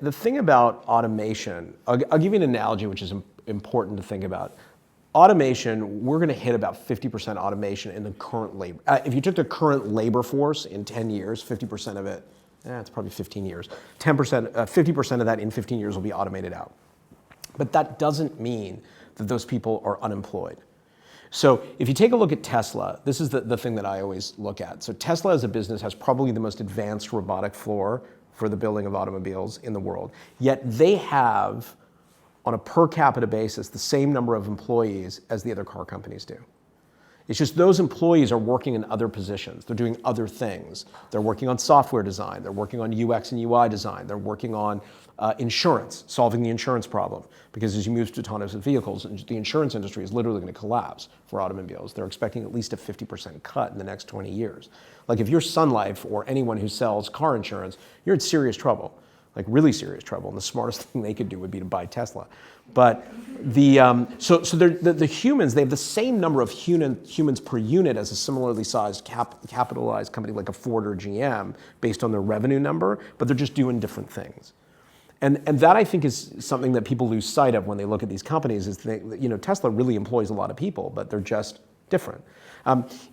the thing about automation, I'll give you an analogy which is important to think about. Automation, we're going to hit about 50% automation in the current labor. If you took the current labor force in 10 years, 50% of it, it's probably 15 years. 50% of that in 15 years will be automated out. But that doesn't mean that those people are unemployed. So if you take a look at Tesla, this is the thing that I always look at. So Tesla as a business has probably the most advanced robotic floor for the building of automobiles in the world. Yet they have, on a per capita basis, the same number of employees as the other car companies do. It's just those employees are working in other positions. They're doing other things. They're working on software design. They're working on UX and UI design. They're working on insurance, solving the insurance problem. Because as you move to autonomous vehicles, the insurance industry is literally going to collapse for automobiles. They're expecting at least a 50% cut in the next 20 years. Like if you're Sun Life or anyone who sells car insurance, you're in serious trouble. Like really serious trouble, and the smartest thing they could do would be to buy Tesla. But the humans, they have the same number of humans per unit as a similarly sized capitalized company like a Ford or GM based on their revenue number, but they're just doing different things. And that I think is something that people lose sight of when they look at these companies is Tesla really employs a lot of people, but they're just different.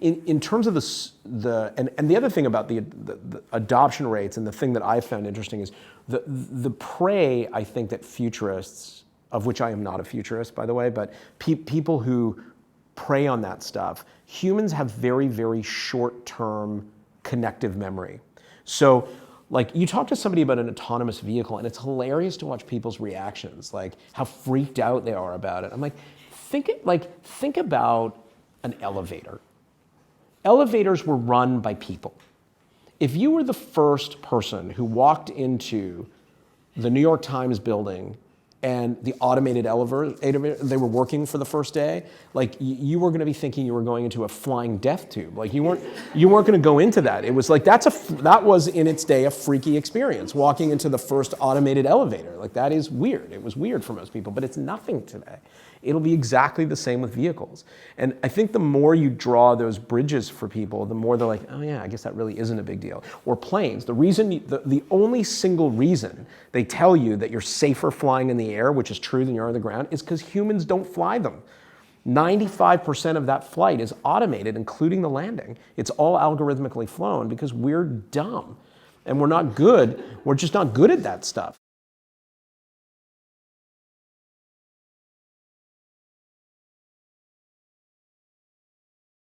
In terms of the other thing about the adoption rates, and the thing that I found interesting is the prey, I think, that futurists, of which I am not a futurist, by the way, but people who prey on that stuff, humans have very, very short-term connective memory. So like you talk to somebody about an autonomous vehicle and it's hilarious to watch people's reactions, like how freaked out they are about it. I'm like, think about an elevator. Elevators were run by people. If you were the first person who walked into the New York Times building and the automated elevator, they were working for the first day, like you were going to be thinking you were going into a flying death tube. Like you weren't going to go into that. It was like that was in its day a freaky experience, walking into the first automated elevator. Like that is weird. It was weird for most people, but it's nothing today. It'll be exactly the same with vehicles. And I think the more you draw those bridges for people, the more they're like, oh yeah, I guess that really isn't a big deal. Or planes. The only single reason they tell you that you're safer flying in the air, which is true than you are on the ground, is because humans don't fly them. 95% of that flight is automated, including the landing. It's all algorithmically flown because we're dumb. And we're not good. We're just not good at that stuff.